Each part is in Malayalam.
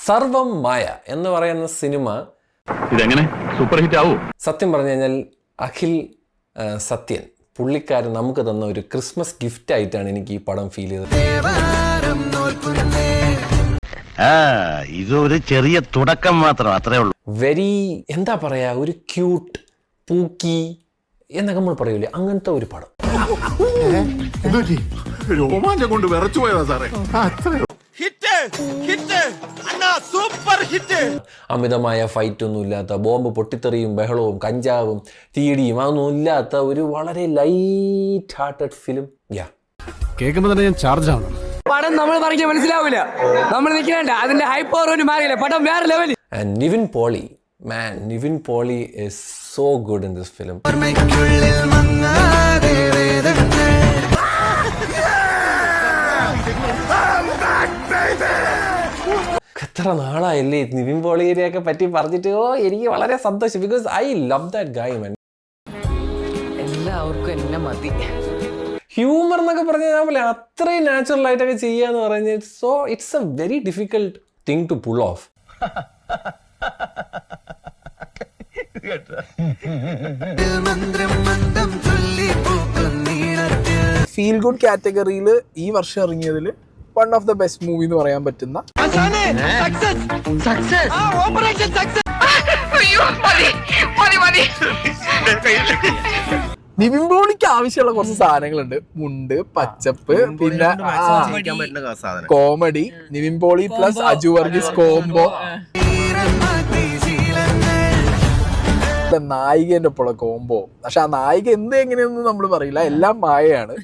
സർവം മായ എന്ന് പറയുന്ന സിനിമ ഇതെങ്ങനെ സൂപ്പർ ഹിറ്റ് ആവോ? സത്യം പറഞ്ഞു കഴിഞ്ഞാൽ അഖിൽ സത്യൻ പുള്ളിക്കാരൻ നമുക്ക് തന്ന ഒരു ക്രിസ്മസ് ഗിഫ്റ്റ് ആയിട്ടാണ് എനിക്ക് ഈ പടം ഫീൽ ചെയ്തത്. ഇതൊരു ചെറിയ തുടക്കം മാത്രം, അത്രേ ഉള്ളൂ. വെരി എന്താ പറയാ, ഒരു ക്യൂട്ട് പൂക്കി എന്നൊക്കെ നമ്മൾ പറയൂലേ, അങ്ങനത്തെ ഒരു പടം. രോമാഞ്ചം കൊണ്ട് വിറച്ചു പോയതാ സാറേ. അമിതമായ ഫൈറ്റ് ഒന്നും ഇല്ലാത്ത, ബോംബ് പൊട്ടിത്തെറിയും ബഹളവും കഞ്ചാവും തീടിയും അതൊന്നും ഇല്ലാത്ത ഒരു വളരെ ലൈറ്റ് ഹാർട്ടഡ് ഫിലിം. കേൾക്കുമ്പോൾ തന്നെ ഞാൻ ചാർജ് ആണ്. പടം നമ്മൾ പറഞ്ഞാൽ മനസ്സിലാവില്ല, നമ്മൾ നിൽക്കണ്ട, അതിന്റെ ഹൈപ്പവർ ഒരു മാറിയില്ല, പടം വേറെ level. And Nivin Pauly is so good in this film. എത്ര നാളായല്ലേ നിവിൻ പോളിയെയൊക്കെ പറ്റി പറഞ്ഞിട്ട്. എനിക്ക് വളരെ സന്തോഷം, ബിക്കോസ് ഐ ലവ് ദാറ്റ് ഗായ് മാൻ. എല്ലാവർക്കും എന്നെ മതി. ഹ്യൂമർ എന്നൊക്കെ പറഞ്ഞാൽ അത്രയും നാച്ചുറൽ ആയിട്ടൊക്കെ ചെയ്യാന്ന് പറഞ്ഞാൽ it's a very difficult thing to pull off. Feel good കാറ്റഗറിയിൽ ഈ വർഷം ഇറങ്ങിയതിൽ one of the best movie എന്ന് പറയാൻ പറ്റുന്ന നിവിൻ പോളിക്ക് ആവശ്യമുള്ള കുറച്ച് സാധനങ്ങളുണ്ട്. മുണ്ട്, പച്ചപ്പ്, പിന്നെ comedy, Nivin Pauly plus Aju Varghese combo, നായികന്റെ ഒപ്പമുള്ള കോംബോ. പക്ഷെ ആ നായിക എങ്ങനെയൊന്നും നമ്മൾ പറയില്ല, എല്ലാം മായയാണ്.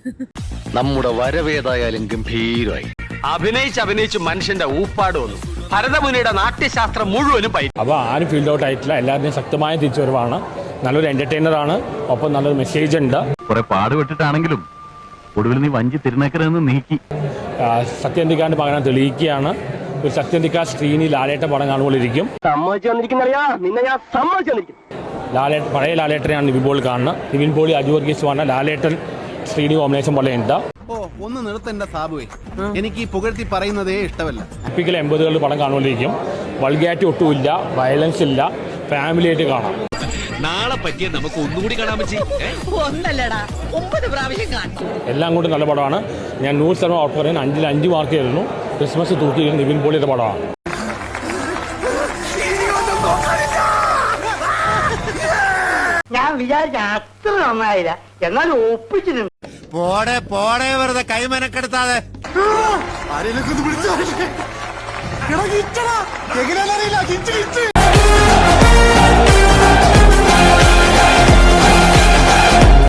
നമ്മുടെ വരവേതായാലും ഗംഭീരമായി അഭിനയിച്ച് മനുഷ്യന്റെ ഊപ്പാട് വന്നു. ഭരതമുനിയുടെ നാട്യശാസ്ത്രം മുഴുവനും പൈ. അപ്പോൾ ആരും ഫീൽഡ് ഔട്ട് ആയിട്ടില്ല, എല്ലാവരുടെയും ശക്തമായ തിരിച്ചുവരവാണ്. നല്ലൊരു എന്റർടൈനറാണ്, ഒപ്പം നല്ലൊരു മെസ്സേജ് ഉണ്ട്. കുറെ പാടുപെട്ടിട്ടാണെങ്കിലും ഒടുവിൽ നീ വഞ്ചി തിരുനക്കരെന്ന് നീക്കി സത്യന്തിക്കാണ്ട് പകരം തെളിയിക്കുകയാണ്. ഒരു സത്യന്തിക്കാ സ്ക്രീനിൽ ലാലേട്ട പടം കാണുമ്പോഴിരിക്കും. പഴയ ലാലേട്ടനെയാണ് നിവിൻ പോളി കാണുന്നത്. നിവിൻ പോളി അജു വർഗീസ് പറഞ്ഞ ലാലേട്ടൻ സ്ക്രീനി കോമ്പിനേഷൻ പോലെ ഉണ്ട്. ഒന്ന് നിർത്തണ്ട സാബുവേ, എനിക്ക് ഈ പുകഴ്ത്തി പറയുന്നതേ ഇഷ്ടമല്ല. ടിപ്പിക്കൽ 80കളിൽ പടം കാണുമ്പോഴിരിക്കും. വൾഗാരിറ്റി ഒട്ടുമില്ല, വയലൻസ് ഇല്ല, ഫാമിലി ആയിട്ട് കാണാം. നാളെ പറ്റിയ നമുക്ക് ഒന്നുകൂടി കാണാൻ പറ്റി. എല്ലാം കൊണ്ടും നല്ല പടമാണ്. ഞാൻ 100% ഔട്ട് പറയാൻ 5ൽ 5 മാർക്ക് ചെയ്തിരുന്നു. ക്രിസ്മസ് തൂക്കി നിവിൻ പോളിയുടെ പടമാണ്. ഞാൻ വിചാരിച്ച അത്ര നന്നായില്ല, എന്നാലും ഒപ്പിച്ചിട്ടുണ്ട്. പോടെ വെറുതെ കൈമനക്കെടുത്താതെ ആരെയൊക്കെ